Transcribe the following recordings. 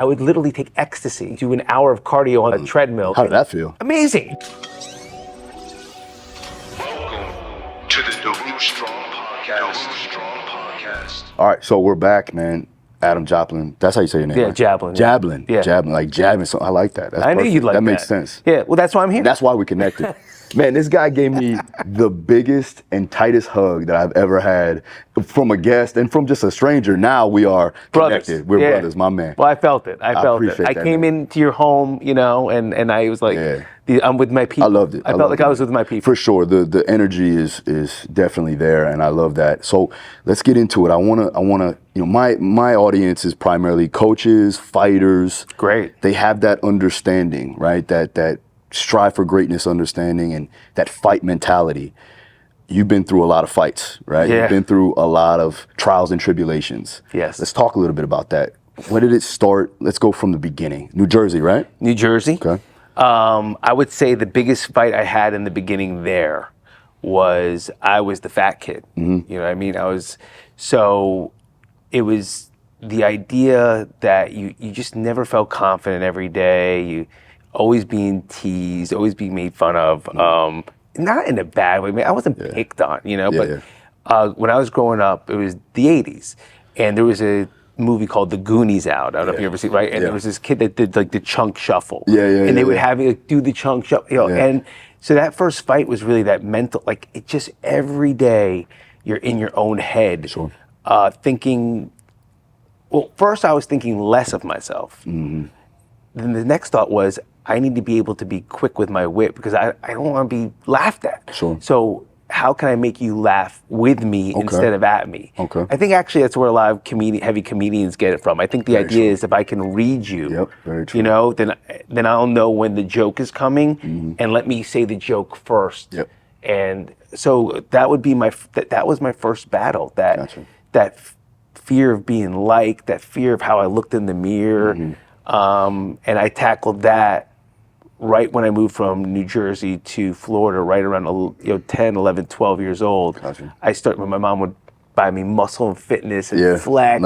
I would literally take ecstasy, do an hour of cardio on a treadmill. How did that feel? Amazing. Welcome to the Daru Strong Podcast. All right, so we're back, man. Adam Jablin. That's how you say your name, Yeah, right? Jablin. Jablin. Yeah. Jablin. Like jabbing. So I like that. That's I knew perfect. you'd like that. That makes sense. Yeah, well, that's why I'm here. That's why we connected. Man, this guy gave me the biggest and tightest hug that I've ever had from a guest and from just a stranger. Now we are connected. We're brothers, my man. Well, I felt it. I felt it. appreciate I that, came man. into your home, you know, and I was like, I'm with my people. I loved it. I felt like I was with my people. For sure. The energy is definitely there, and I love that. So let's get into it. I wanna, you know, my audience is primarily coaches, fighters. Great. They have that understanding, right? That strive for greatness understanding and that fight mentality. You've been through a lot of fights, right? Yeah. You've been through a lot of trials and tribulations. Yes. Let's talk a little bit about that. When did it start? Let's go from the beginning. New Jersey, right? New Jersey. Okay. I would say the biggest fight I had in the beginning there was I was the fat kid. Mm-hmm. You know what I mean? It was the idea that you just never felt confident every day. You always being teased, always being made fun of. Not in a bad way. I mean, I wasn't picked on, you know, when I was growing up, it was the 80s. And there was a movie called The Goonies out. I don't know if you ever see it, right? And there was this kid that did like the chunk shuffle. And they would have you like, do the chunk shuffle, you know. And so that first fight was really that mental, like it just every day you're in your own head, thinking, well, first I was thinking less of myself. Mm-hmm. Then the next thought was, I need to be able to be quick with my wit because I don't want to be laughed at. Sure. So how can I make you laugh with me instead of at me? Okay. I think actually that's where a lot of heavy comedians get it from. I think the idea is if I can read you, very true. you know, then I'll know when the joke is coming and let me say the joke first. Yep. And so that would be that was my first battle. That fear of being liked, that fear of how I looked in the mirror. And I tackled that right when I moved from New Jersey to Florida, right around 10, 11, 12 years old. I started when my mom would buy me Muscle and Fitness and Flex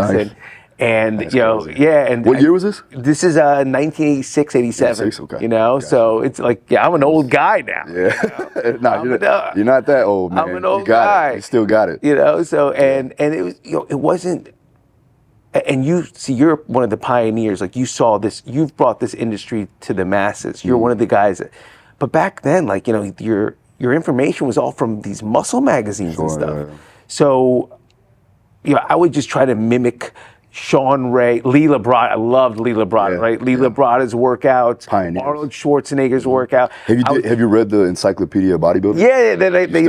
and That's you know, crazy. and what year was this? This is 1986, 87. 86, okay. You know, so it's like, I'm an old guy now. Yeah. No, you're not that old, man. I'm an old you got guy. It. You still got it. You know, so and it was, you know, it wasn't. And you see, you're one of the pioneers. Like you saw this, you've brought this industry to the masses. You're one of the guys but back then, like, you know, your information was all from these muscle magazines and stuff. So, you know, I would just try to mimic Sean Ray, Lee Labrada. I loved Lee Labrada, right? Lee Labrada's workouts, Pioneers. Arnold Schwarzenegger's workout. Have you read the Encyclopedia of Bodybuilding? Yeah,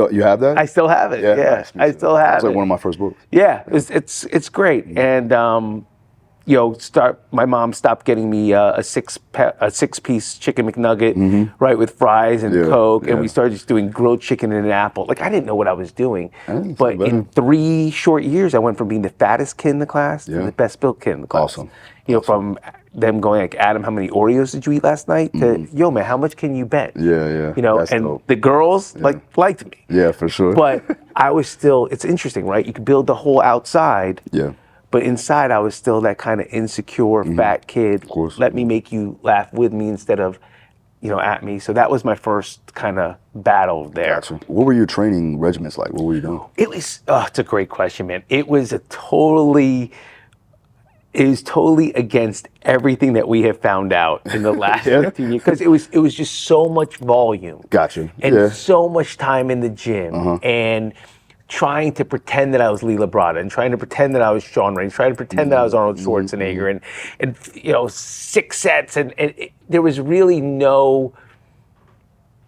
you have that? I still have it. Yeah, I still have it. It's like one of my first books. Yeah, it's great. And you know, my mom stopped getting me a 6-piece chicken McNugget, right, with fries and Coke, and we started just doing grilled chicken and an apple. Like I didn't know what I was doing, but in 3 short years, I went from being the fattest kid in the class to the best built kid in the class. Awesome. You know, from them going like, Adam, how many Oreos did you eat last night? To, yo, man, how much can you bench? Yeah. You know, That's and dope. the girls liked me. Yeah, for sure. But I was still. It's interesting, right? You could build the whole outside. Yeah. But inside, I was still that kind of insecure, fat kid. Of course. Let me make you laugh with me instead of, you know, at me. So that was my first kind of battle there. Gotcha. What were your training regimens like? What were you doing? It was, it's a great question, man. It was totally against everything that we have found out in the last 15 years. Because it was just so much volume. Gotcha. And so much time in the gym. And trying to pretend that I was Lee Labrada and trying to pretend that I was Sean Ray, trying to pretend that I was Arnold Schwarzenegger and you know, 6 sets and there was really no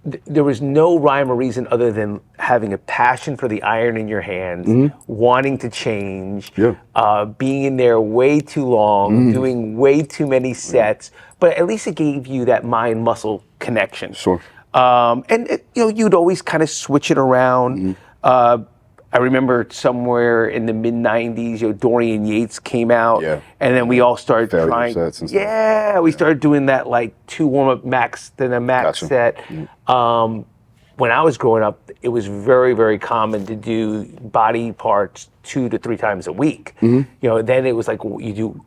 rhyme or reason other than having a passion for the iron in your hands, wanting to change, being in there way too long, doing way too many sets, but at least it gave you that mind-muscle connection. Sure. And you know, you'd always kind of switch it around. I remember somewhere in the mid-90s, you know, Dorian Yates came out, and then we all started trying. Sets and stuff. We started doing that like 2 warm-up max, then a max set. When I was growing up, it was very, very common to do body parts 2 to 3 times a week. You know, then it was like you do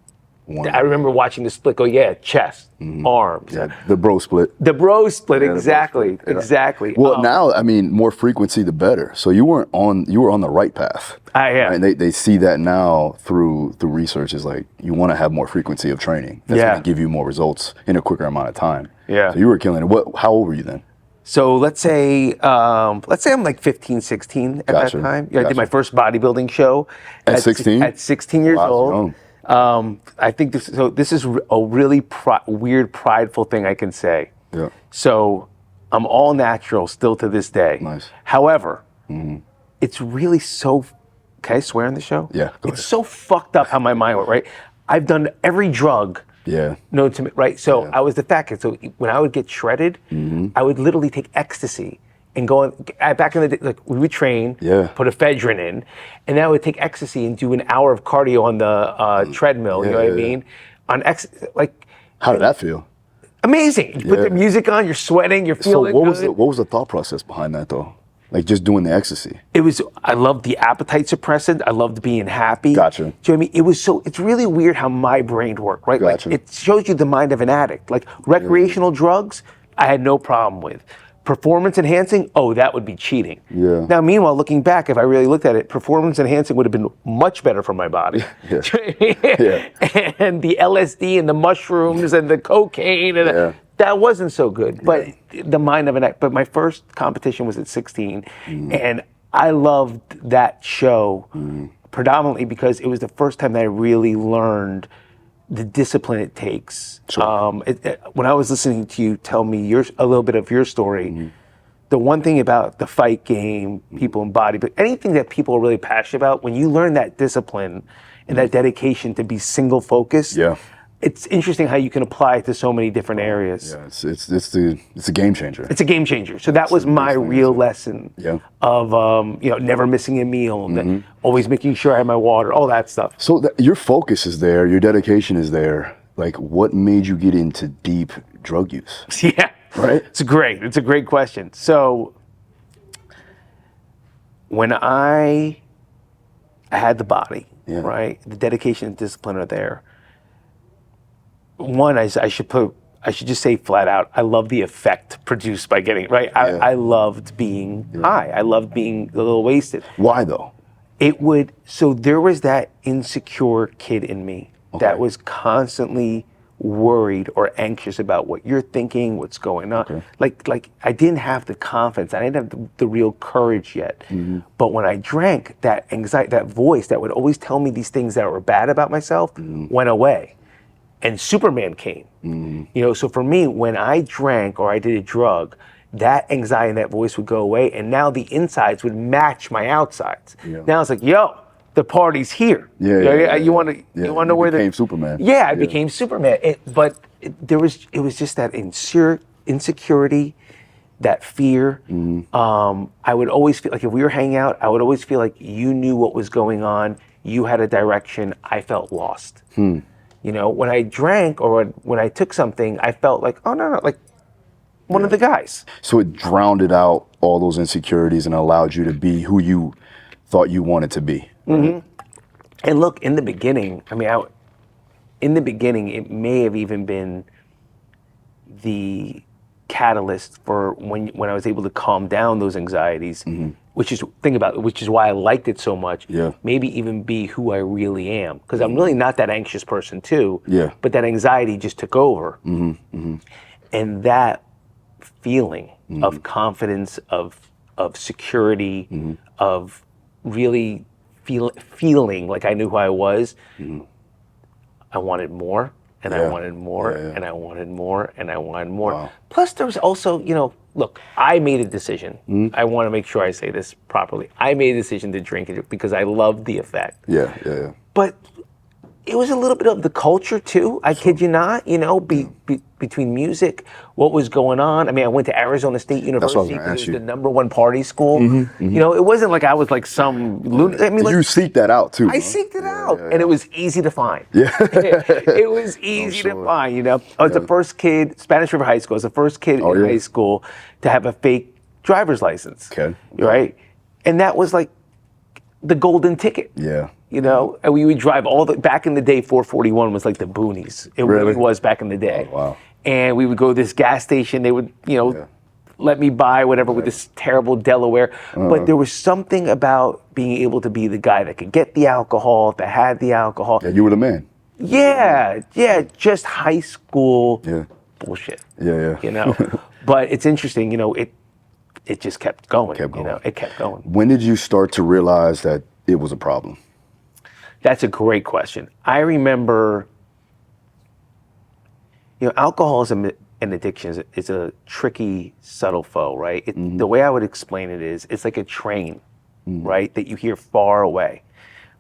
I remember watching the split go, chest, arms. Yeah, the bro split. The bro split, exactly, The bro split. Yeah. exactly. Well, now, I mean, more frequency, the better. So you were on the right path. I am. And they see that now through research is like, you want to have more frequency of training. That's going to give you more results in a quicker amount of time. Yeah. So you were killing it. How old were you then? So let's say I'm like 15, 16 at that time. I did my first bodybuilding show at 16. At 16 years old. I think this is a really weird, prideful thing I can say. Yeah. So I'm all natural still to this day. Nice. However, it's really so. Can I swear on the show? Yeah. Go it's so fucked up how my mind went. Right. I've done every drug. Yeah. Known to me, right? So I was the fat kid. So when I would get shredded, I would literally take ecstasy and go on. Back in the day, like we would train, put ephedrine in, and then I would take ecstasy and do an hour of cardio on the treadmill. You know what I mean? On like. How did that feel? Amazing. You put the music on, you're sweating, you're feeling good. What was the thought process behind that though? Like just doing the ecstasy. I loved the appetite suppressant. I loved being happy. Gotcha. Do you know what I mean? It's really weird how my brain worked, right? Gotcha. Like it shows you the mind of an addict. Like recreational drugs, I had no problem with. Performance enhancing, that would be cheating. Yeah. Now, meanwhile, looking back, if I really looked at it, performance enhancing would have been much better for my body. And the LSD and the mushrooms and the cocaine and that wasn't so good. But the mind of an addict. But my first competition was at 16, and I loved that show predominantly because it was the first time that I really learned the discipline it takes. Sure. When I was listening to you tell me a little bit of your story, the one thing about the fight game, people in body, but anything that people are really passionate about, when you learn that discipline and that dedication to be single focused, it's interesting how you can apply it to so many different areas. Yeah, it's a game changer. It's a game changer. So that was my real lesson of never missing a meal, always making sure I had my water, all that stuff. So your focus is there, your dedication is there. Like, what made you get into deep drug use? Yeah, right. It's a great question. So when I had the body, right, the dedication and discipline are there. One, I should just say flat out, I love the effect produced by getting it, right? I loved being high. I loved being a little wasted. Why though? So there was that insecure kid in me that was constantly worried or anxious about what you're thinking, what's going on. Okay. Like I didn't have the confidence. I didn't have the real courage yet. But when I drank, that anxiety, that voice that would always tell me these things that were bad about myself went away. And Superman came. So for me, when I drank or I did a drug, that anxiety and that voice would go away, and now the insides would match my outsides. Now it's like, the party's here. You want to know where became Superman. I became Superman. It was just that insecurity, that fear. I would always feel like if we were hanging out, I would always feel like you knew what was going on. You had a direction. I felt lost. When I drank or when I took something, I felt like, oh, no, like one of the guys. So it drowned out all those insecurities and allowed you to be who you thought you wanted to be. Right? And look, in the beginning, it may have even been the catalyst for when I was able to calm down those anxieties, which is why I liked it so much. Maybe even be who I really am, because I'm really not that anxious person too. But that anxiety just took over, and that feeling of confidence, of security, of really feeling like I knew who I was. I wanted more. And I wanted more, and I wanted more, and I wanted more. Wow. Plus, there was also, look, I made a decision. I want to make sure I say this properly. I made a decision to drink it because I loved the effect. But it was a little bit of the culture too. I kid you not. Between music, what was going on. I mean, I went to Arizona State University because it was the #1 party school. It wasn't like I was like some lunatic. I mean, you seeked that out too. I seeked it out, and it was easy to find. It was easy to find. I was the first kid, Spanish River High School. I was the first kid in high school to have a fake driver's license. Right, and that was like, the golden ticket. Yeah. You know, and we would drive back in the day, 441 was like the boonies. It really was back in the day. Oh, wow. And we would go to this gas station, they would, let me buy whatever with this terrible Delaware. But there was something about being able to be the guy that could get the alcohol, that had the alcohol. Yeah, you were the man. Yeah, just high school bullshit. Yeah. You know, but it's interesting, it just kept going. It kept going. When did you start to realize that it was a problem? That's a great question. I remember, alcoholism and addiction is a tricky, subtle foe, right? The way I would explain it is, it's like a train, right, that you hear far away,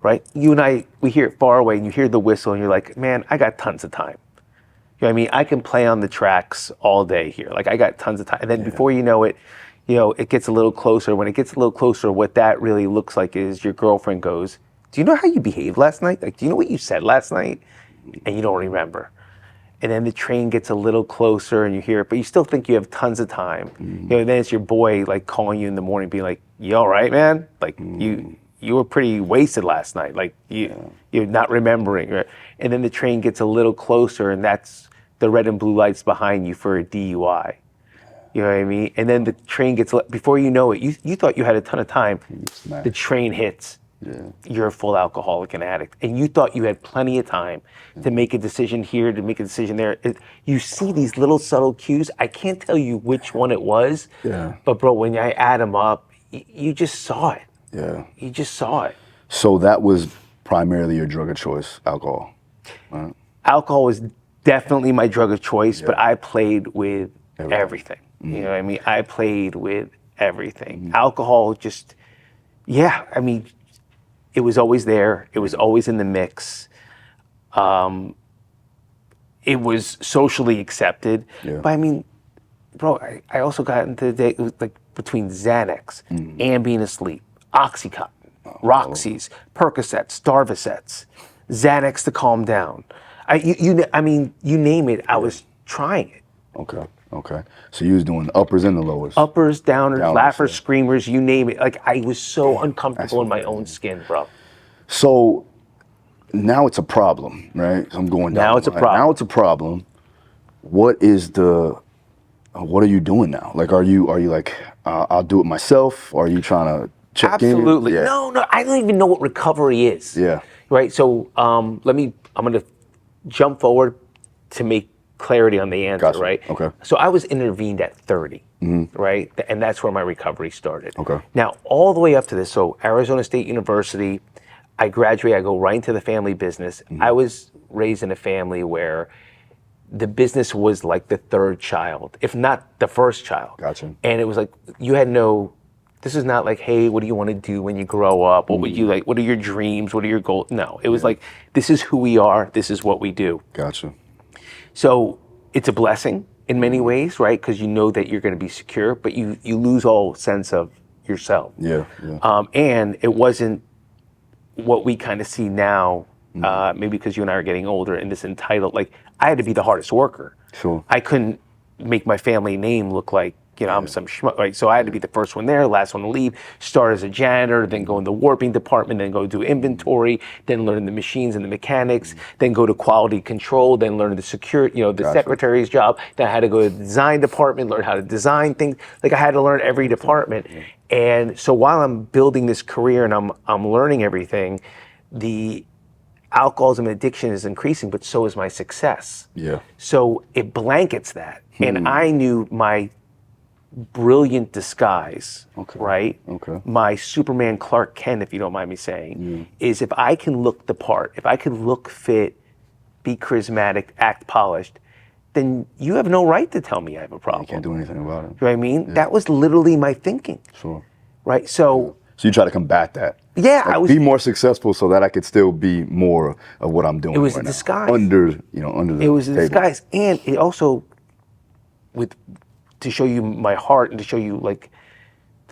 right? You and I, we hear it far away, and you hear the whistle, and you're like, man, I got tons of time. You know what I mean? I can play on the tracks all day here. Like, I got tons of time. And then before you know it, it gets a little closer. When it gets a little closer, what that really looks like is your girlfriend goes, do you know how you behaved last night? Like, do you know what you said last night? And you don't remember. And then the train gets a little closer and you hear it, but you still think you have tons of time. And then it's your boy like calling you in the morning, being like, you all right, man? Like you were pretty wasted last night. Like you're not remembering. Right? And then the train gets a little closer and that's the red and blue lights behind you for a DUI. You know what I mean? And then the train gets, before you know it, you thought you had a ton of time. The train hits. You're a full alcoholic and addict. And you thought you had plenty of time to make a decision here, to make a decision there. You see these little subtle cues. I can't tell you which one it was. But bro, when I add them up, you just saw it. You just saw it. So that was primarily your drug of choice, alcohol? Right? Alcohol was definitely my drug of choice, but I played with everything. You know what I mean? I played with everything. Alcohol just, it was always there. It was always in the mix. It was socially accepted. But I mean, bro, I also got into the day, it was like between Xanax, Ambien asleep, Oxycontin, Roxy's, Percocets, Darvocets, Xanax to calm down. You name it, I was trying it. Okay. So you was doing uppers and the lowers. Uppers, downers, laughers, screamers, you name it. Like I was so uncomfortable in my own skin, bro. So now it's a problem, right? So I'm going down. Now it's a problem. Now it's a problem. What are you doing now? Like, are you like, I'll do it myself? Or are you trying to check in? Absolutely. No, I don't even know what recovery is. Right. So I'm going to jump forward to make clarity on the answer, right? Okay. So I was intervened at 30, right? And that's where my recovery started. Okay. Now, all the way up to this, so Arizona State University, I graduate, I go right into the family business. I was raised in a family where the business was like the third child, if not the first child. Gotcha. And it was like, this is not like, hey, what do you want to do when you grow up? What would you like? What are your dreams? What are your goals? No, it was like, this is who we are. This is what we do. Gotcha. So it's a blessing in many ways, right? Because you know that you're going to be secure, but you lose all sense of yourself. And it wasn't what we kind of see now, maybe because you and I are getting older and this entitled, like I had to be the hardest worker. Sure. I couldn't make my family name look like, I'm some schmuck, right? So I had to be the first one there, last one to leave, start as a janitor, then go in the warping department, then go do inventory, then learn the machines and the mechanics, then go to quality control, then learn the security, the secretary's job. Then I had to go to the design department, learn how to design things. Like I had to learn every department. And so while I'm building this career and I'm learning everything, the alcoholism and addiction is increasing, but so is my success. So it blankets that. And I knew my brilliant disguise, right? My Superman Clark Kent, if you don't mind me saying, is if I can look the part, if I can look fit, be charismatic, act polished, then you have no right to tell me I have a problem. You can't do anything about it. You know what I mean? That was literally my thinking. Sure. Right? So you try to combat that. I was be more successful so that I could still be more of what I'm doing. It was right a now. disguise. Under the It was a table. disguise. And it also, to show you my heart and to show you like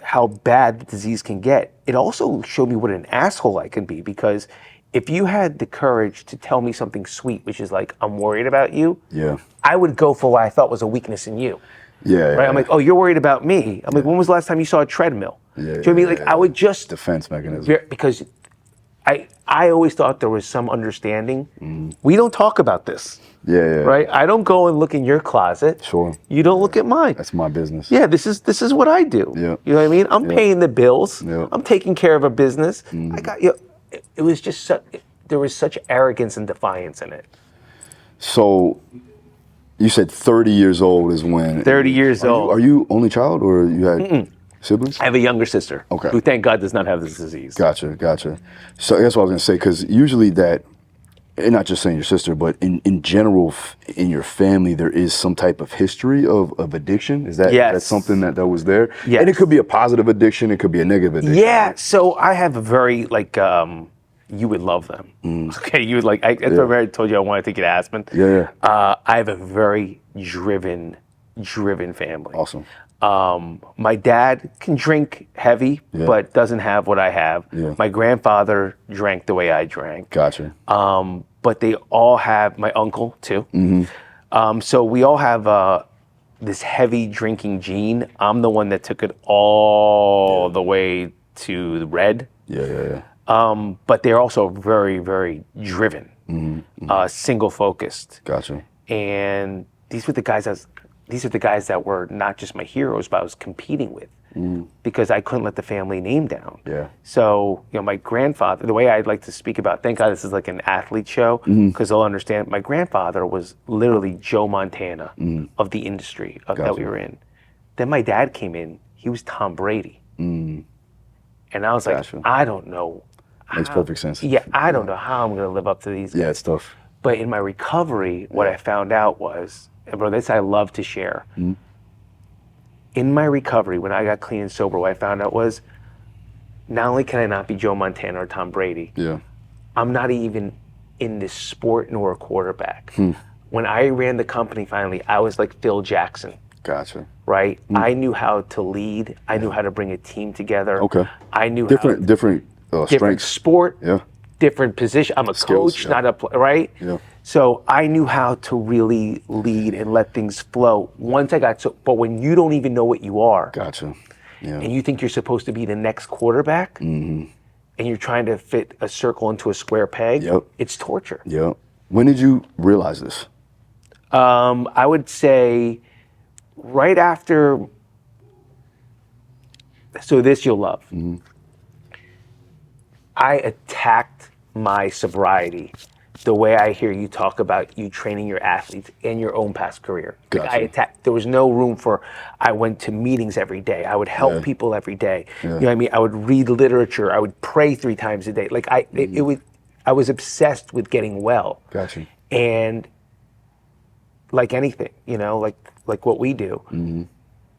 how bad the disease can get, it also showed me what an asshole I can be, because if you had the courage to tell me something sweet, which is like, I'm worried about you, I would go for what I thought was a weakness in you. Right? I'm like, oh, you're worried about me. I'm like, when was the last time you saw a treadmill? Yeah, Do you know what I mean? Like I would just defense mechanism. because I always thought there was some understanding. We don't talk about this. Yeah. Right? I don't go and look in your closet. Sure. You don't look at mine. That's my business. Yeah, this is what I do. Yeah. You know what I mean? I'm paying the bills. Yeah. I'm taking care of a business. I got it was just there was such arrogance and defiance in it. So you said 30 years old is when 30 years old. Are you only child or you had siblings? I have a younger sister. Okay. Who, thank God, does not have this disease. Gotcha. So that's what I was gonna say, because usually that, and not just saying your sister, but in general, in your family, there is some type of history of addiction. Is that that's something that was there? Yes. And it could be a positive addiction, it could be a negative addiction. Yeah. So I have a very you would love them. Okay, you would like. I told you I wanted to get Aspen. Yeah. I have a very driven family. Awesome. My dad can drink heavy, but doesn't have what I have. Yeah. My grandfather drank the way I drank. Gotcha. But they all have, my uncle too. So we all have this heavy drinking gene. I'm the one that took it all the way to the red. Yeah. But they're also very, very driven, single focused. Gotcha. And these are the guys that were not just my heroes, but I was competing with because I couldn't let the family name down. Yeah. So, my grandfather, the way I'd like to speak about, thank God this is like an athlete show, because they'll understand, my grandfather was literally Joe Montana of the industry that we were in. Then my dad came in, he was Tom Brady. And I was like, I don't know. Makes perfect sense. Yeah, I don't know how I'm going to live up to these guys. Yeah, it's tough. But in my recovery, what I found out was, and bro, this I love to share. In my recovery, when I got clean and sober, what I found out was, not only can I not be Joe Montana or Tom Brady, I'm not even in this sport nor a quarterback. When I ran the company finally, I was like Phil Jackson. Gotcha. Right? I knew how to lead. I knew how to bring a team together. Okay. I knew different strengths. sport. Yeah. Different position. I'm a Skills, coach, not a right? Yeah. So I knew how to really lead and let things flow. Once I got but when you don't even know what you are, Gotcha. Yeah. and you think you're supposed to be the next quarterback, and you're trying to fit a circle into a square peg, it's torture. Yep. When did you realize this? I would say right after. So this you'll love. I attacked my sobriety the way I hear you talk about you training your athletes in your own past career. Gotcha. There was no room for, I went to meetings every day. I would help people every day. You know what I mean? I would read literature. I would pray 3 times a day. Like I was obsessed with getting well. Gotcha. And like anything, like what we do,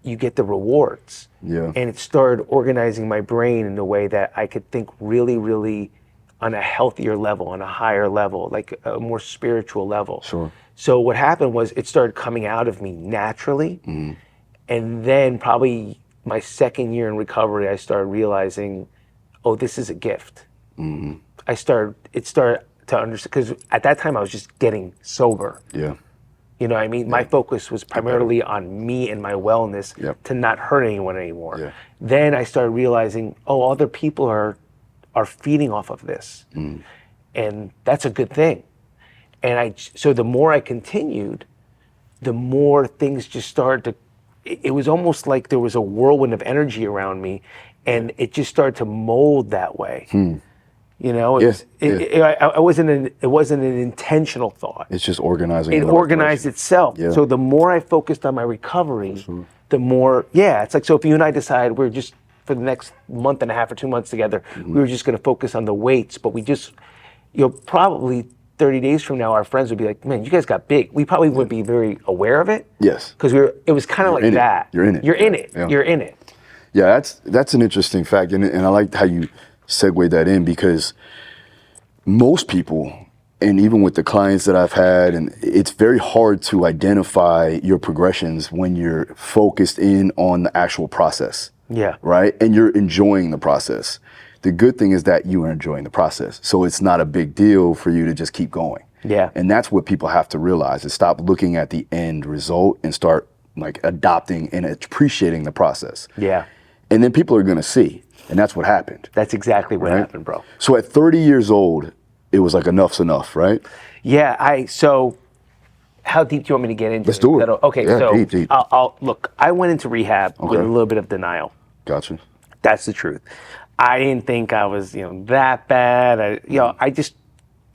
you get the rewards. Yeah. And it started organizing my brain in a way that I could think really, really on a healthier level, on a higher level, like a more spiritual level. Sure. So what happened was it started coming out of me naturally. And then probably my second year in recovery, I started realizing, oh, this is a gift. It started to understand, because at that time I was just getting sober. Yeah. You know what I mean? My focus was primarily on me and my wellness to not hurt anyone anymore. Yeah. Then I started realizing, oh, other people are feeding off of this. And that's a good thing. And so the more I continued, the more things just started to, it was almost like there was a whirlwind of energy around me, and it just started to mold that way. It wasn't an intentional thought. It's just organizing. It organized itself. Yeah. So the more I focused on my recovery, the more, it's like, so if you and I decide we're just, for the next month and a half or 2 months together, we were just going to focus on the weights, but we just, probably 30 days from now, our friends would be like, man, you guys got big. We probably wouldn't be very aware of it. Yes. Because it was kind of like that. You're in it. You're in it. Yeah. You're in it. Yeah, that's an interesting fact, and I like how you segue that in, because most people, and even with the clients that I've had, and it's very hard to identify your progressions when you're focused in on the actual process. Yeah. Right? And you're enjoying the process. The good thing is that you are enjoying the process. So it's not a big deal for you to just keep going. Yeah. And that's what people have to realize, is stop looking at the end result and start like adopting and appreciating the process. Yeah. And then people are going to see. And that's what happened. That's exactly what Right? happened, bro. So at 30 years old, it was like enough's enough, right? Yeah, so how deep do you want me to get into Let's do it. Okay, Yeah, so deep. I'll look, I went into rehab with a Okay. little bit of denial. Gotcha. That's the truth. I didn't think I was, that bad. I just,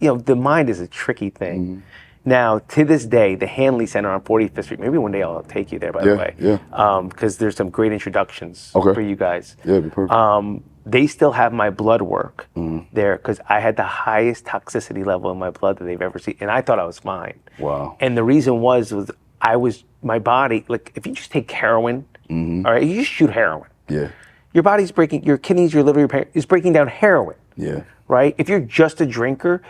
the mind is a tricky thing. Now, to this day, the Hanley Center on 45th Street, maybe one day I'll take you there, by the way. Yeah. Because there's some great introductions Okay. for you guys. Yeah, it'd be perfect. They still have my blood work there because I had the highest toxicity level in my blood that they've ever seen. And I thought I was fine. Wow. And the reason was my body, like if you just take heroin, all right, you just shoot heroin. Yeah. Your body's breaking, your kidneys, your liver, your pancreas is breaking down heroin. Yeah. Right? If you're just a drinker,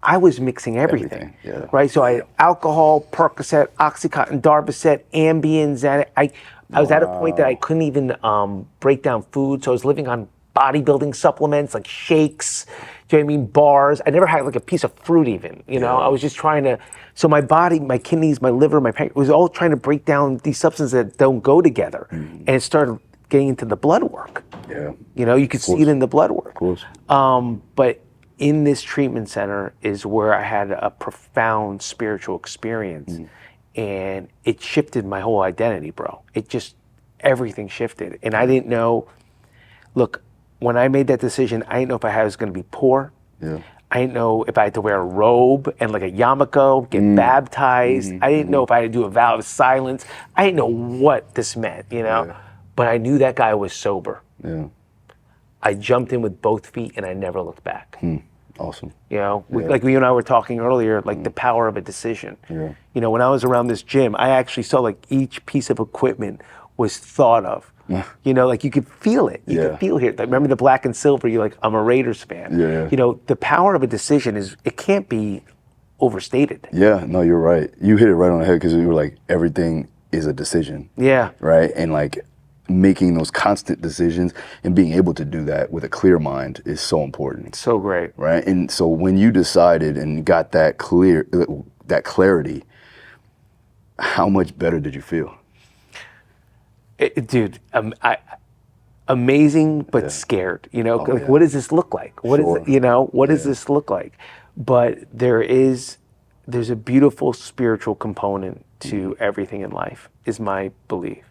I was mixing everything. Yeah. Right? So I had alcohol, Percocet, Oxycontin, Darvocet, Ambien, Xanax. I was at a point that I couldn't even break down food. So I was living on bodybuilding supplements like shakes, do you know what I mean? Bars. I never had like a piece of fruit even, I was just trying to, so my body, my kidneys, my liver, my pancreas, was all trying to break down these substances that don't go together. And it started getting into the blood work. Yeah. You could see it in the blood work. Of course. But in this treatment center is where I had a profound spiritual experience. And it shifted my whole identity, bro. Everything shifted. And I didn't know, look, when I made that decision, I didn't know if I was going to be poor. Yeah. I didn't know if I had to wear a robe and like a yarmulke, get baptized. I didn't know if I had to do a vow of silence. I didn't know what this meant, Yeah. But I knew that guy was sober. Yeah. I jumped in with both feet and I never looked back. Awesome. Like you and I were talking earlier, like the power of a decision. Yeah. When I was around this gym, I actually saw like each piece of equipment was thought of. Like you could feel it. You could feel it. Remember the black and silver, you're like, I'm a Raiders fan. Yeah. The power of a decision it can't be overstated. Yeah, no, you're right. You hit it right on the head because you were like, everything is a decision. Yeah. Right? And like making those constant decisions and being able to do that with a clear mind is so important. So great. Right? And so when you decided and got that clarity, how much better did you feel? Dude, amazing, but scared. What does this look like? What does this look like? But there's a beautiful spiritual component to everything in life, is my belief.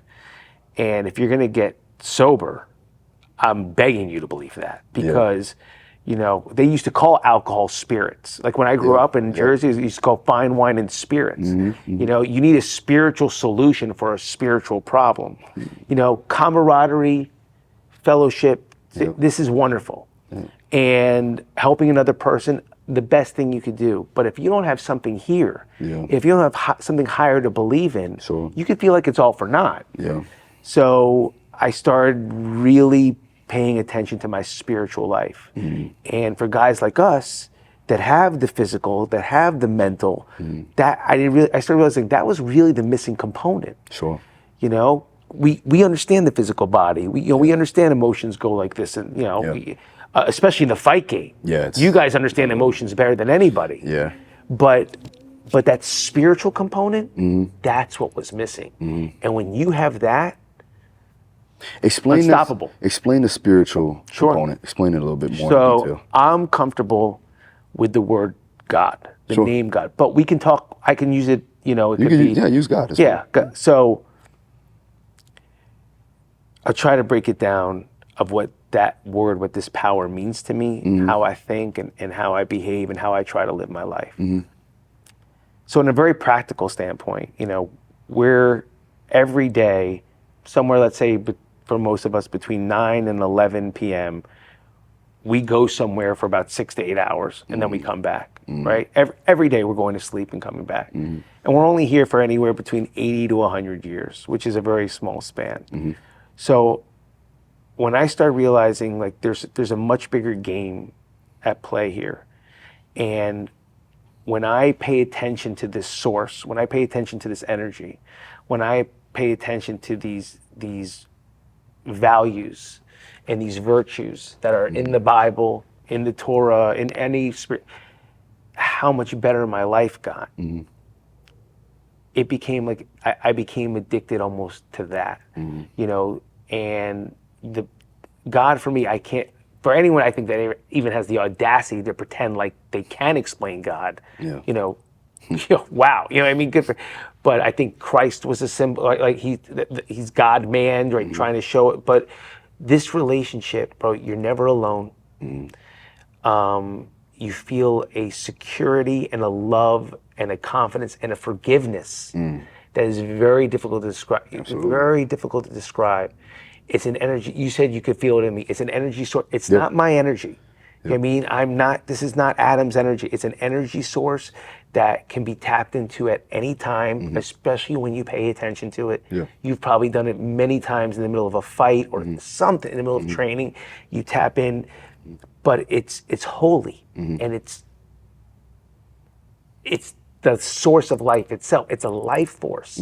And if you're gonna get sober, I'm begging you to believe that because, they used to call alcohol spirits. Like when I grew up in Jersey, they used to call fine wine and spirits. You need a spiritual solution for a spiritual problem. Camaraderie, fellowship, this is wonderful. And helping another person, the best thing you could do. But if you don't have something here, if you don't have something higher to believe in, you could feel like it's all for naught. Yeah. So I started really paying attention to my spiritual life. And for guys like us that have the physical, that have the mental, that I started realizing that was really the missing component. Sure. We understand the physical body. We understand emotions go like this, and especially in the fight game. Yeah. You guys understand emotions better than anybody. Yeah. But that spiritual component, that's what was missing. And when you have that, unstoppable. Explain the spiritual component. Explain it a little bit more in detail. I'm comfortable with the word God, the name God. But we can talk, I can use it, use God as well. So I'll try to break it down of what that word, what this power means to me, how I think and how I behave and how I try to live my life. So in a very practical standpoint, we're every day, somewhere, let's say for most of us between 9 and 11 p.m., we go somewhere for about 6 to 8 hours and then we come back, right? Every day we're going to sleep and coming back. And we're only here for anywhere between 80 to 100 years, which is a very small span. So when I start realizing like there's a much bigger game at play here, and when I pay attention to this source, when I pay attention to this energy, when I pay attention to these values and these virtues that are in the Bible, in the Torah, in any spirit, how much better my life got. It became like I became addicted almost to that, and the God for me, I can't, for anyone I think that even has the audacity to pretend like they can explain God, Yeah. Wow, you know what I mean? Good for, but I think Christ was a symbol, like he's God man, right? Trying to show it. But this relationship, bro, you're never alone. You feel a security and a love and a confidence and a forgiveness that is very difficult to describe. Absolutely. Very difficult to describe. It's an energy. You said you could feel it in me. It's an energy source. It's not my energy. You know what I mean? I'm not. This is not Adam's energy. It's an energy source that can be tapped into at any time, especially when you pay attention to it. Yeah. You've probably done it many times in the middle of a fight or something in the middle of training. You tap in, but it's holy and it's the source of life itself. It's a life force.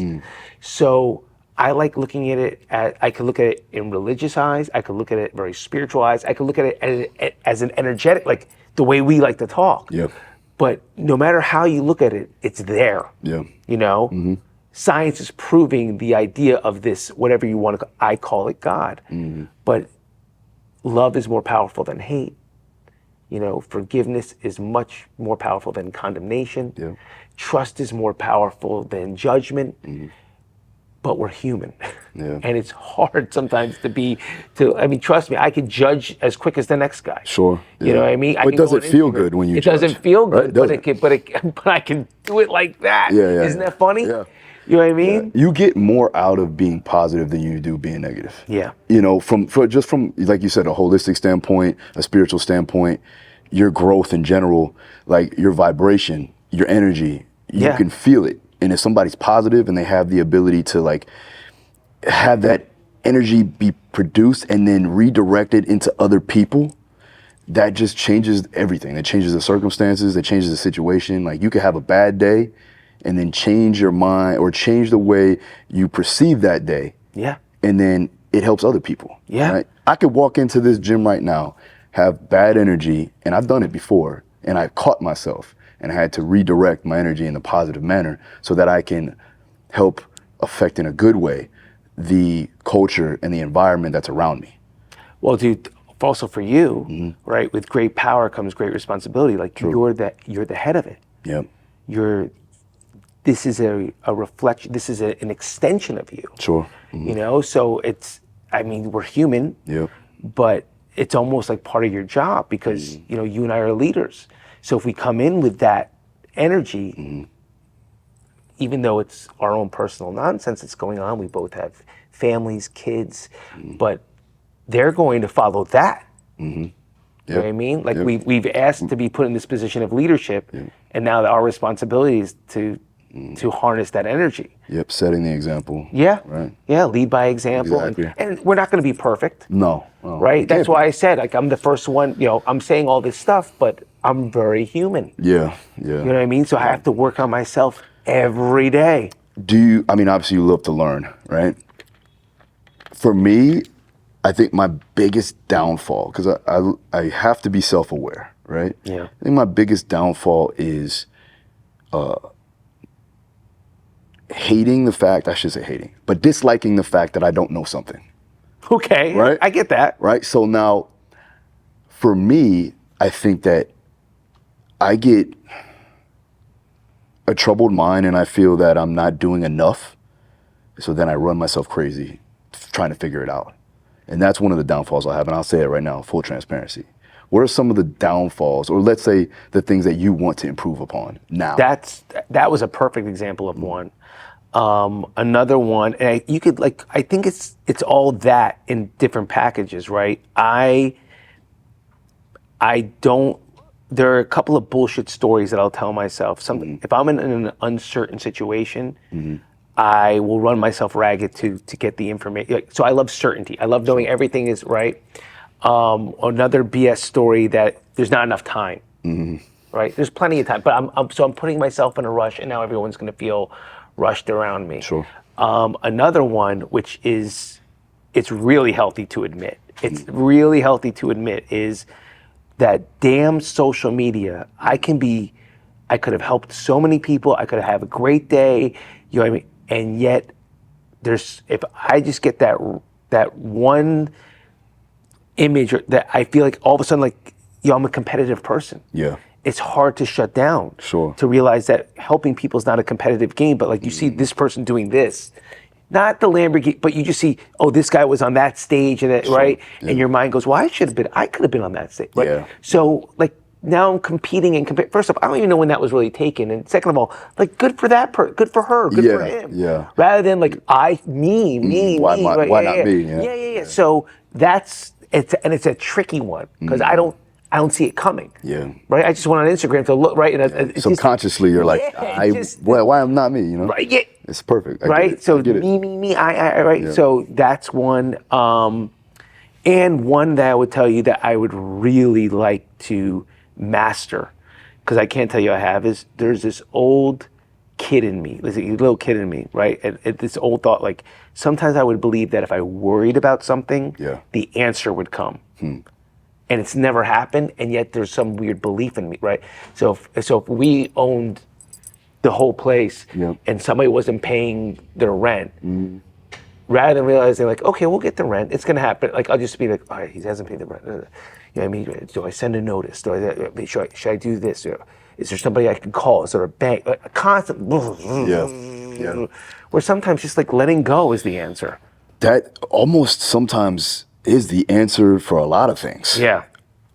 So I like looking at it I could look at it in religious eyes. I could look at it very spiritual eyes. I could look at it as an energetic, like the way we like to talk. Yeah. But no matter how you look at it, it's there. Yeah. Science is proving the idea of this, whatever you want to, I call it God. But love is more powerful than hate. Forgiveness is much more powerful than condemnation. Yeah. Trust is more powerful than judgment. But we're human. Yeah. And it's hard sometimes trust me, I could judge as quick as the next guy. Sure. You know what I mean? But does it feel good when you It judge? doesn't feel good, Right? but I can do it like that. Yeah. Isn't that funny? Yeah. You know what I mean? You get more out of being positive than you do being negative. Yeah. From like you said, a holistic standpoint, a spiritual standpoint, your growth in general, like your vibration, your energy, you can feel it. And if somebody's positive and they have the ability to like have that energy be produced and then redirected into other people, that just changes everything. It changes the circumstances, it changes the situation. Like you could have a bad day and then change your mind or change the way you perceive that day. Yeah. And then it helps other people. Yeah. Right? I could walk into this gym right now, have bad energy, and I've done it before, and I caught myself and I had to redirect my energy in a positive manner so that I can help affect in a good way the culture and the environment that's around me. Well, dude, also for you, right? With great power comes great responsibility. Like you're the head of it. Yep. This is a reflection. This is an extension of you. Sure. So we're human. Yep. But it's almost like part of your job because you and I are leaders. So if we come in with that energy, even though it's our own personal nonsense that's going on, we both have families, kids, but they're going to follow that. You know what I mean? Like we've asked to be put in this position of leadership, and now our responsibility is to harness that energy. Yep, setting the example. Yeah. Right. Yeah, lead by example. Exactly. And we're not going to be perfect. No. Right? That's why I said, like, I'm the first one, I'm saying all this stuff, but I'm very human. Yeah. You know what I mean? So I have to work on myself every day. Obviously you love to learn, right? For me, I think my biggest downfall, because I have to be self-aware, right? Yeah. I think my biggest downfall is disliking the fact that I don't know something. Okay. Right? I get that. Right? So now, for me, I think that I get a troubled mind and I feel that I'm not doing enough. So then I run myself crazy trying to figure it out. And that's one of the downfalls I have. And I'll say it right now, full transparency. What are some of the downfalls, or let's say the things that you want to improve upon now? That was a perfect example of one. Another one, and I think it's all that in different packages, right? There are a couple of bullshit stories that I'll tell myself. If I'm in an uncertain situation, I will run myself ragged to get the information. So I love certainty. I love knowing everything is right. Another BS story that there's not enough time, right? There's plenty of time, but I'm putting myself in a rush, and now everyone's going to feel rushed around me. Sure. Another one, which is, it's really healthy to admit. It's really healthy to admit is that damn social media. I could have helped so many people. I could have a great day. You know what I mean? And yet, if I just get that one image that I feel like all of a sudden, like, I'm a competitive person. Yeah. It's hard to shut down. Sure. To realize that helping people is not a competitive game, but like you see this person doing this, not the Lamborghini, but you just see, oh, this guy was on that stage, and right? Yeah. And your mind goes, well, I could have been on that stage, right? Yeah. So like now I'm competing and first off, I don't even know when that was really taken, and second of all, like good for that good for her, good for him. Yeah. Rather than like me. Why right? not me? Yeah. So it's a tricky one because I don't see it coming. Yeah. Right. I just went on Instagram to look right, and subconsciously you're like, why am not me? You know. Right. Yeah. It's perfect. Right. So me. I. Right. Yeah. So that's one. And one that I would tell you that I would really like to master, because I can't tell you I have, is there's this old kid in me, there's a little kid in me, right? And this old thought, like sometimes I would believe that if I worried about something, the answer would come. And it's never happened, and yet there's some weird belief in me, right? So if we owned the whole place and somebody wasn't paying their rent, rather than realizing like, okay, we'll get the rent, it's gonna happen. Like I'll just be like, all right, he hasn't paid the rent. You know what I mean? Do I send a notice? Should I do this? Is there somebody I can call? Is there a bank? Like a constant. Where sometimes just like letting go is the answer. That almost sometimes is the answer for a lot of things. Yeah.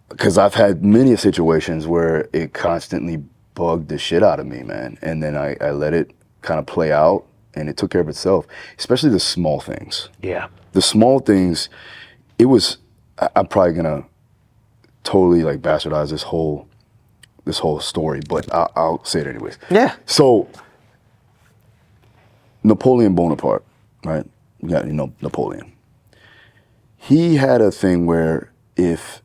Because I've had many situations where it constantly bugged the shit out of me, man. And then I let it kind of play out, and it took care of itself, especially the small things. Yeah. The small things, I'm probably gonna totally like bastardize this whole story, but I'll say it anyways. Yeah. So, Napoleon Bonaparte, right? You got, Napoleon. He had a thing where if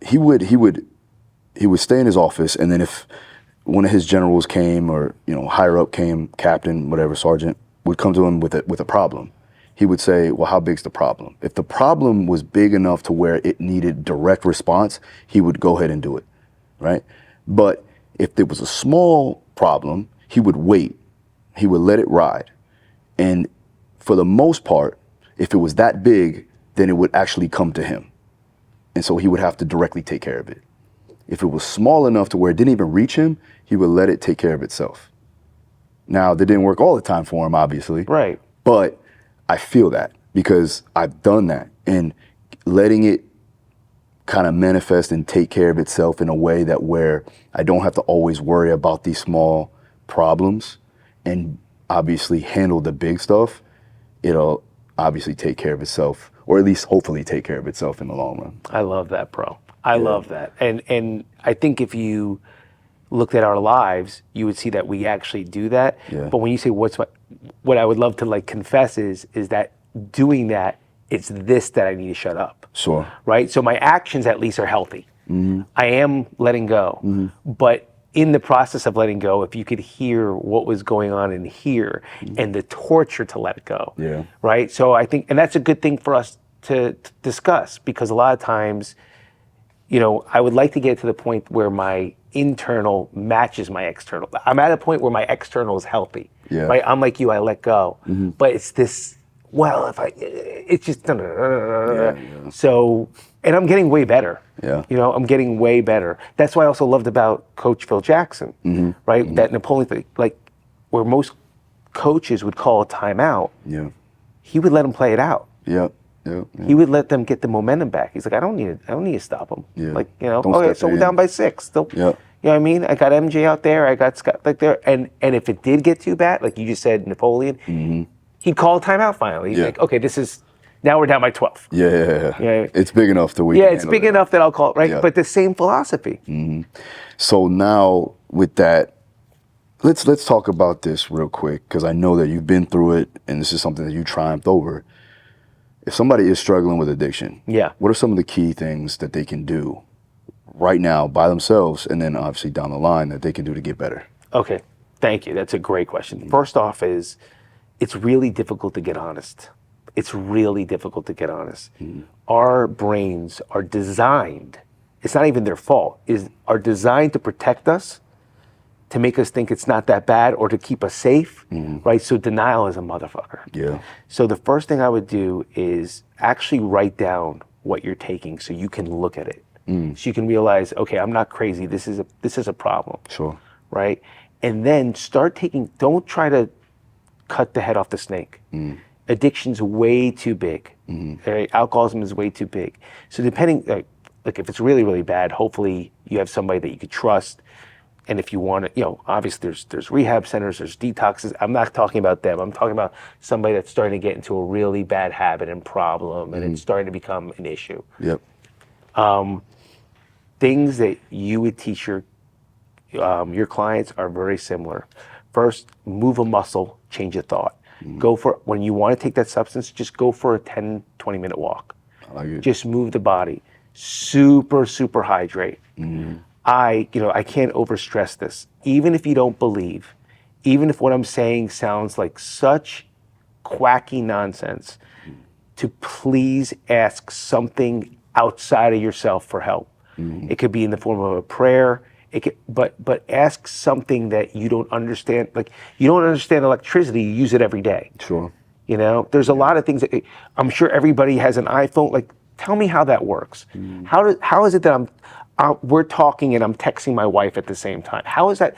he would stay in his office, and then if one of his generals came, or higher up came, captain, whatever, sergeant, would come to him with a problem, he would say, well, how big's the problem? If the problem was big enough to where it needed direct response, he would go ahead and do it, right? But if there was a small problem, he would wait. He would let it ride. And for the most part, if it was that big, then it would actually come to him. And so he would have to directly take care of it. If it was small enough to where it didn't even reach him, he would let it take care of itself. Now, that didn't work all the time for him, obviously. Right. But I feel that because I've done that, and letting it kind of manifest and take care of itself in a way that where I don't have to always worry about these small problems and obviously handle the big stuff, it'll obviously take care of itself, or at least hopefully take care of itself in the long run. I love that, bro. I love that. And I think if you looked at our lives, you would see that we actually do that. Yeah. But when you say what I would love to like confess is that doing that, it's this that I need to shut up. Sure. Right? So my actions at least are healthy. Mm-hmm. I am letting go. Mm-hmm. But in the process of letting go, if you could hear what was going on in here and the torture to let it go. Yeah. Right? So I think, and that's a good thing for us to discuss, because a lot of times, I would like to get to the point where my internal matches my external. I'm at a point where my external is healthy. Yeah. Right? I'm like you, I let go. Mm-hmm. But it's this, it's just, So, and I'm getting way better. Yeah. I'm getting way better. That's what I also loved about Coach Phil Jackson, right? Mm-hmm. That Napoleon thing, like where most coaches would call a timeout, he would let them play it out. Yeah. He would let them get the momentum back. He's like, I don't need to stop them. Yeah. Like, okay, so we're down by 6. Still, you know what I mean? I got MJ out there, I got Scott like there, and if it did get too bad, like you just said, Napoleon, he'd call a timeout finally. He's like, okay, now we're down by 12. Yeah. It's big enough that we can it's big enough that I'll call it, right? Yeah. But the same philosophy. Mm-hmm. So now with that, let's talk about this real quick, because I know that you've been through it, and this is something that you triumphed over. If somebody is struggling with addiction, what are some of the key things that they can do right now by themselves, and then obviously down the line that they can do to get better? Okay, thank you. That's a great question. First off is, it's really difficult to get honest. It's really difficult to get honest. Our brains are designed, it's not even their fault, are designed to protect us, to make us think it's not that bad, or to keep us safe, right? So denial is a motherfucker. Yeah. So the first thing I would do is actually write down what you're taking so you can look at it. So you can realize, okay, I'm not crazy. This is a problem. Sure. Right? And then start taking, don't try to cut the head off the snake. Addiction's way too big. Right? Alcoholism is way too big. So depending, like if it's really, really bad, hopefully you have somebody that you could trust. And if you want to, obviously there's rehab centers, there's detoxes. I'm not talking about them. I'm talking about somebody that's starting to get into a really bad habit and problem, and it's starting to become an issue. Yep. Things that you would teach your clients are very similar. First, move a muscle, change a thought. Go for, when you want to take that substance, just go for a 10, 20-minute walk. I like it. Just move the body. Super, super hydrate. I can't overstress this. Even if you don't believe, even if what I'm saying sounds like such quacky nonsense, to please ask something outside of yourself for help. It could be in the form of a prayer. But ask something that you don't understand. Like, you don't understand electricity, you use it every day. Sure. There's a lot of things that I'm sure everybody has an iPhone. Like, tell me how that works. How is it that we're talking and I'm texting my wife at the same time? How is it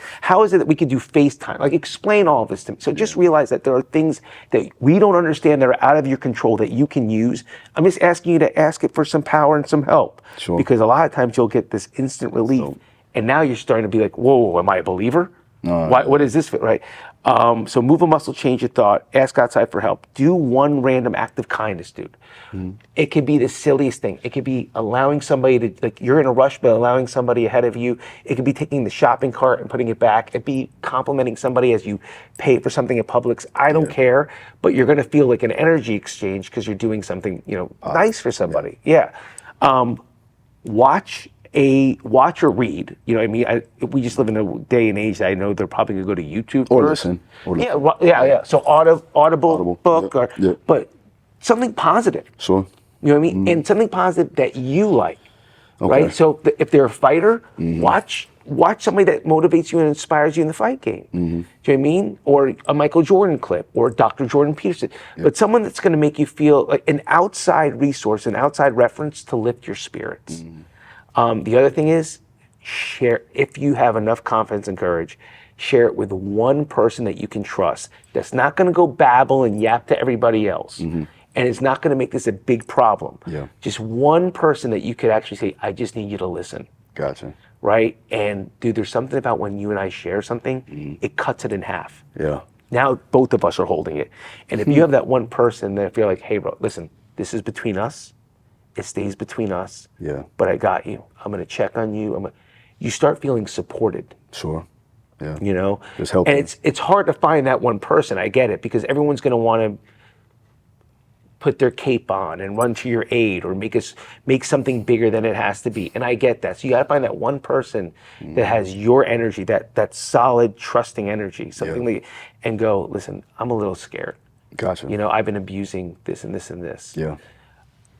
that we can do FaceTime? Like, explain all this to me. So just realize that there are things that we don't understand that are out of your control that you can use. I'm just asking you to ask it for some power and some help. Sure. Because a lot of times you'll get this instant relief. And now you're starting to be like, whoa, am I a believer? What is this, right? So move a muscle, change your thought, ask outside for help. Do one random act of kindness, dude. It could be the silliest thing. It could be allowing somebody to, like, you're in a rush, but allowing somebody ahead of you. It could be taking the shopping cart and putting it back. It'd be complimenting somebody as you pay for something at Publix. I don't care, but you're going to feel like an energy exchange because you're doing something, nice for somebody. Watch or read. We just live in a day and age that I know they're probably gonna go to YouTube Or first. listen. Yeah. So audible book, but something positive. Sure. You know what I mean? And something positive that you like, right? So if they're a fighter, watch somebody that motivates you and inspires you in the fight game. Do you know what I mean? Or a Michael Jordan clip, or Dr. Jordan Peterson. But someone that's gonna make you feel like an outside resource, an outside reference to lift your spirits. The other thing is, share, if you have enough confidence and courage, share it with one person that you can trust, that's not going to go babble and yap to everybody else. And it's not going to make this a big problem. Just one person that you could actually say, I just need you to listen. Gotcha. Right? And dude, there's something about when you and I share something, it cuts it in half. Now both of us are holding it. And if you have that one person that feel like, hey bro, listen, this is between us. It stays between us. But I got you. I'm going to check on you. You start feeling supported. Sure. Yeah. Just help. And it's hard to find that one person. I get it, because everyone's going to want to put their cape on and run to your aid or make something bigger than it has to be. And I get that. So you got to find that one person that has your energy, that solid, trusting energy, something and go, listen, I'm a little scared. Gotcha. I've been abusing this and this and this.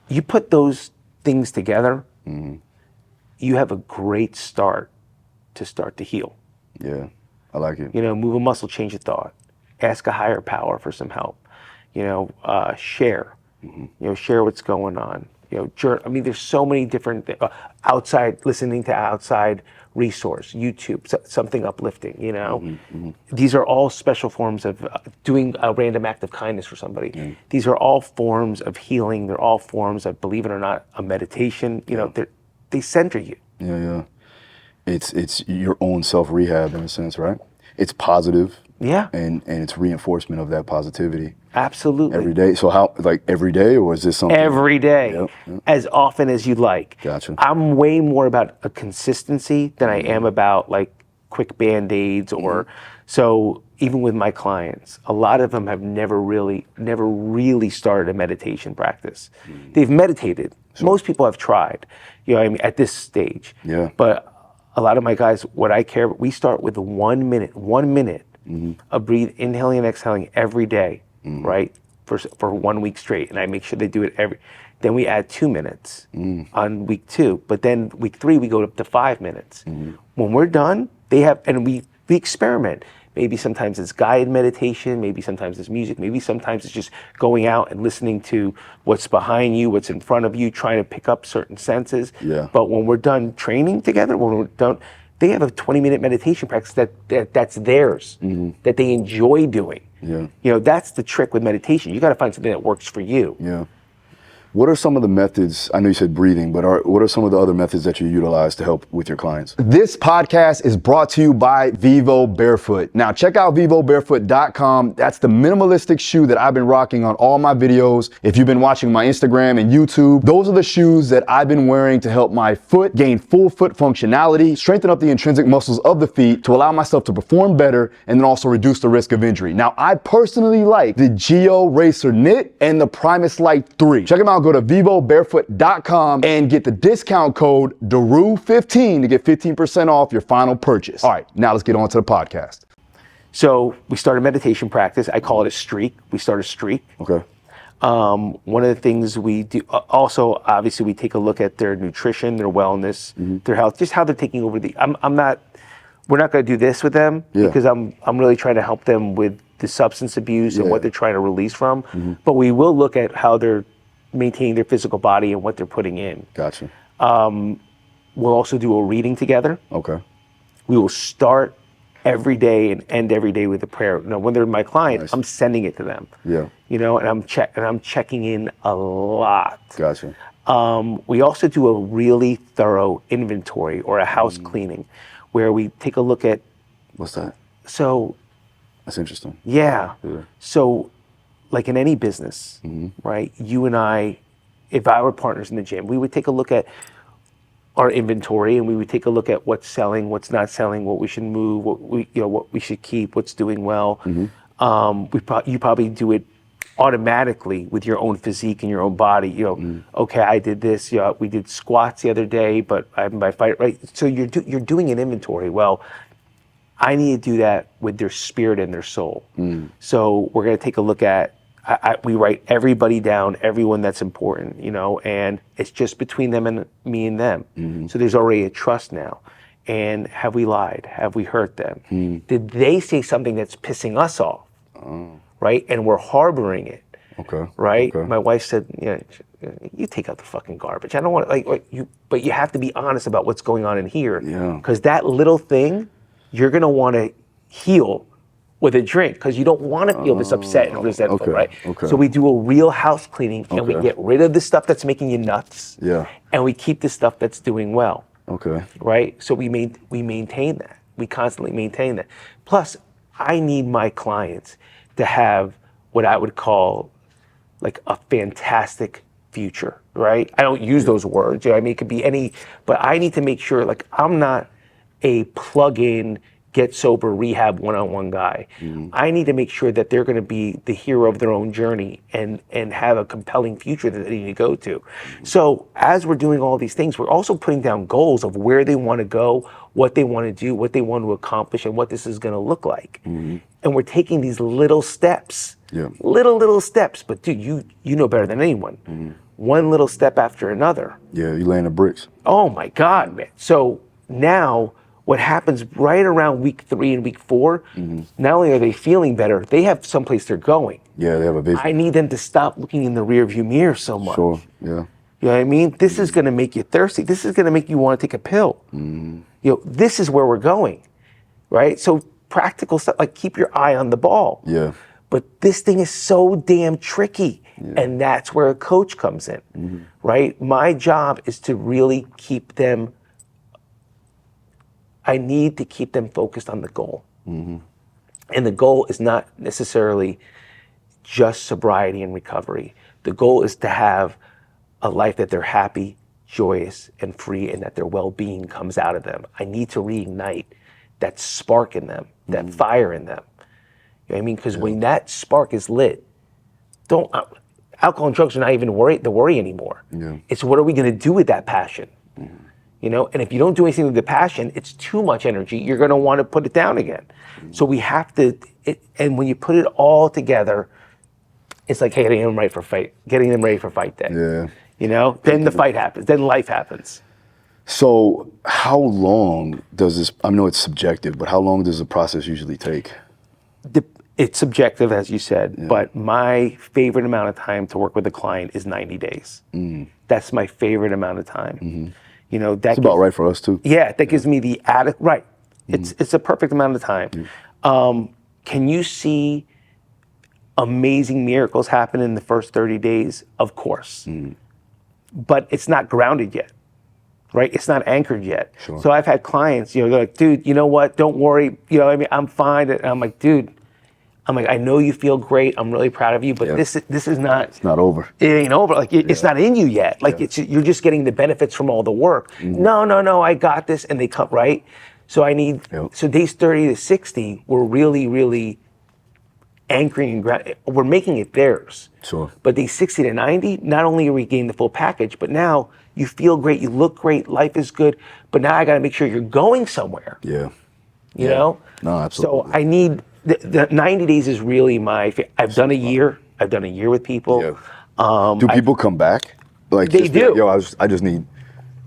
You put those things together, you have a great start to heal. Yeah, I like it. Move a muscle, change a thought. Ask a higher power for some help. Share. Share what's going on. There's so many different listening to outside resource, YouTube, something uplifting, These are all special forms of doing a random act of kindness for somebody. These are all forms of healing. They're all forms of, believe it or not, a meditation. They center you. It's your own self-rehab in a sense, right? It's positive. And it's reinforcement of that positivity. Absolutely. Every day. So how, like every day, or is this something? Every day, as often as you like. Gotcha. I'm way more about a consistency than I am about like quick Band-Aids or, so even with my clients, a lot of them have never really started a meditation practice. They've meditated. Most people have tried, at this stage. But a lot of my guys, what I care about, we start with 1 minute of inhaling and exhaling every day, right? For 1 week straight. And I make sure they do it then we add 2 minutes on week 2. But then week 3, we go up to 5 minutes. When we're done, and we experiment. Maybe sometimes it's guided meditation, maybe sometimes it's music, maybe sometimes it's just going out and listening to what's behind you, what's in front of you, trying to pick up certain senses. Yeah. But when we're done training together, when we're done, they have a 20-minute meditation practice that's theirs, that they enjoy doing. Yeah. You know, that's the trick with meditation. You got to find something that works for you. Yeah. What are some of the methods, I know you said breathing, but what are some of the other methods that you utilize to help with your clients? This podcast is brought to you by Vivo Barefoot. Now check out vivobarefoot.com. That's the minimalistic shoe that I've been rocking on all my videos. If you've been watching my Instagram and YouTube, those are the shoes that I've been wearing to help my foot gain full foot functionality, strengthen up the intrinsic muscles of the feet to allow myself to perform better, and then also reduce the risk of injury. Now I personally like the Geo Racer Knit and the Primus Light 3. Check them out. Go to vivobarefoot.com and get the discount code DARU15 to get 15% off your final purchase. All right, now let's get on to the podcast. So we started meditation practice. I call it a streak. We start a streak. Okay. One of the things we do, also, obviously, we take a look at their nutrition, their wellness, their health, just how they're taking over we're not going to do this with them because I'm really trying to help them with the substance abuse and what they're trying to release from. But we will look at how they're maintaining their physical body and what they're putting in. Gotcha. We'll also do a reading together. Okay. We will start every day and end every day with a prayer. Now, when they're my client, I'm sending it to them. Yeah. You know, and I'm checking in a lot. Gotcha. We also do a really thorough inventory or a house cleaning, where we take a look at. What's that? So. That's interesting. Yeah. So, like in any business, right? You and I, if I were partners in the gym, we would take a look at our inventory and we would take a look at what's selling, what's not selling, what we should move, what we should keep, what's doing well. You probably do it automatically with your own physique and your own body. You know, okay, I did this. We did squats the other day, but I'm by fight, right? So you're doing an inventory. Well, I need to do that with their spirit and their soul. So we're going to take a look at, we write everybody down, everyone that's important, you know, and it's just between them and me and them. So there's already a trust now. And have we lied? Have we hurt them? Did they say something that's pissing us off? Right? And we're harboring it. Okay. Right? Okay. My wife said, you take out the fucking garbage. I don't want but you have to be honest about what's going on in here. Yeah. Because that little thing, you're going to want to heal with a drink because you don't want to feel this upset and resentful, right? Okay. So we do a real house cleaning and we get rid of the stuff that's making you nuts. Yeah. And we keep the stuff that's doing well. Okay. Right? So we maintain that. We constantly maintain that. Plus, I need my clients to have what I would call like a fantastic future, right? I don't use those words. You know, I mean, it could be any, but I need to make sure like I'm not a plug-in, get sober, rehab one-on-one guy. I need to make sure that they're going to be the hero of their own journey and have a compelling future that they need to go to. So as we're doing all these things, we're also putting down goals of where they want to go, what they want to do, what they want to accomplish, and what this is going to look like. And we're taking these little steps, little steps. But dude, you know better than anyone. One little step after another. Yeah, you laying the bricks. Oh my God, man. So now, what happens right around week 3 and week 4, not only are they feeling better, they have someplace they're going. Yeah, they have a vision. I need them to stop looking in the rearview mirror so much. Sure, yeah. You know what I mean? This is gonna make you thirsty. This is gonna make you wanna take a pill. You know, this is where we're going, right? So practical stuff, like keep your eye on the ball. Yeah. But this thing is so damn tricky. And that's where a coach comes in, right? My job is to really keep them I need to keep them focused on the goal. And the goal is not necessarily just sobriety and recovery. The goal is to have a life that they're happy, joyous, and free, and that their well-being comes out of them. I need to reignite that spark in them, that fire in them. You know what I mean? Because when that spark is lit, alcohol and drugs are not even the worry anymore. It's what are we going to do with that passion? You know, and if you don't do anything with the passion, it's too much energy. You're going to want to put it down again. So we have to, and when you put it all together, it's like getting them ready for fight day. Yeah. You know, then the fight happens, then life happens. So how long does this, I know it's subjective, but how long does the process usually take? It's subjective, as you said, but my favorite amount of time to work with a client is 90 days. That's my favorite amount of time. You know, That's about right for us too. Yeah, that gives me the adequate, right. It's a perfect amount of time. Can you see amazing miracles happen in the first 30 days? Of course. But it's not grounded yet, right? It's not anchored yet. Sure. So I've had clients, you know, they're like, dude, you know what? Don't worry. You know, I mean, I'm fine. And I'm like, dude, I know you feel great. I'm really proud of you, but this is not. It's not over. It ain't over. Like it's not in you yet. Like you're just getting the benefits from all the work. No, I got this, and they cut right. So I need. So days 30 to 60, we're really anchoring and we're making it theirs. Sure. But days 60 to 90, not only are we getting the full package, but now you feel great, you look great, life is good. But now I got to make sure you're going somewhere. Yeah. You know. No, absolutely. So I need. The 90 days is really I've done a year. I've done a year with people. Yeah. Do people come back? Like they do. Like, yo, I just need.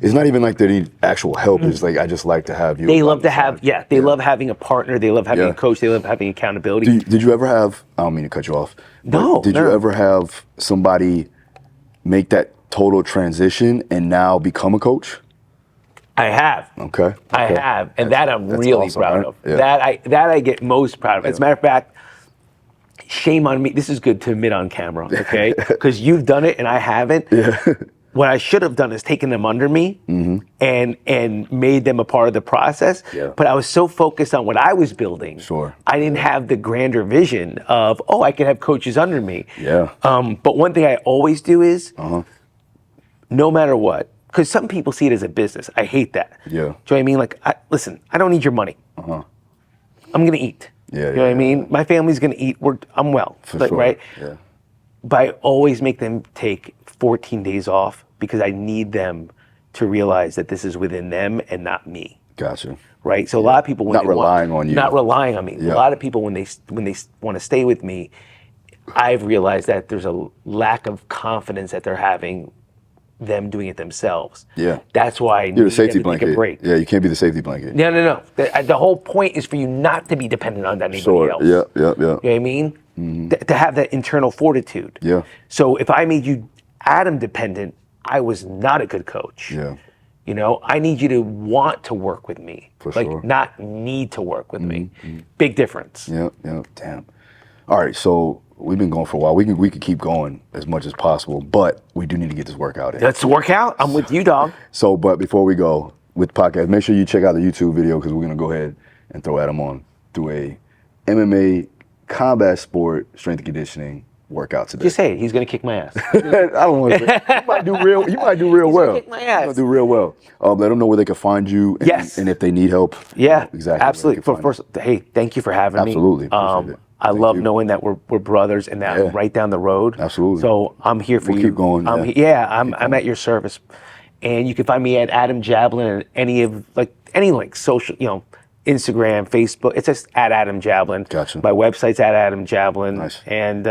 It's not even like they need actual help. It's like I just like to have you. They love to have. Yeah. They love having a partner. They love having a coach. They love having accountability. Did you ever have? I don't mean to cut you off. No. Did you ever have somebody make that total transition and now become a coach? I have. Okay. I have, and that I'm really awesome, proud right? of. Yeah. That I get most proud of. As a matter of fact, shame on me. This is good to admit on camera, okay? Because you've done it and I haven't. Yeah. What I should have done is taken them under me and made them a part of the process. Yeah. But I was so focused on what I was building. Sure. I didn't have the grander vision of, I can have coaches under me. Yeah. But one thing I always do is, no matter what, because some people see it as a business. I hate that. Yeah. Do you know what I mean? Like, listen, I don't need your money. I'm going to eat. Yeah, you know what I mean? My family's going to eat. I'm well. For like, sure. Right? Yeah. But I always make them take 14 days off because I need them to realize that this is within them and not me. Gotcha. Right? So a lot of people, when Not relying on you. Not relying on me. Yeah. A lot of people, when they want to stay with me, I've realized that there's a lack of confidence that they're having them doing it themselves. Yeah. That's why I You're the need safety them to blanket. take a break. Yeah, you can't be the safety blanket. No. The whole point is for you not to be dependent on anybody else. Yeah. You know what I mean? To have that internal fortitude. Yeah. So if I made you Adam dependent, I was not a good coach. Yeah. You know, I need you to want to work with me. For like sure. not need to work with me. Big difference. Yeah. Damn. All right, so we've been going for a while. We could keep going as much as possible, but we do need to get this workout in. Let's work out. I'm with you, dog. So, but before we go with the podcast, make sure you check out the YouTube video because we're gonna go ahead and throw Adam on through a MMA combat sport strength and conditioning workout today. Just say it. He's gonna kick my ass. I don't want to say. You might do real well. Kick my ass. You might do real well. Let them know where they can find you. And, Yes. And if they need help. Yeah, exactly. absolutely. First, hey, thank you for having me. Absolutely. Appreciate it. I Thank love you. knowing that we're brothers and that I'm right down the road. Absolutely. So I'm here for We'll you. keep going, I'm at your service, and you can find me at Adam Jablin and any links, social, Instagram, Facebook. It's just at Adam Jablin. Gotcha. My website's at Adam Jablin. Nice. And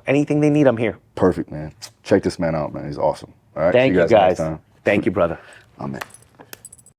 anything they need, I'm here. Perfect, man. Check this man out, man. He's awesome. All right. Thank See you guys. next time. Thank you, brother. Amen.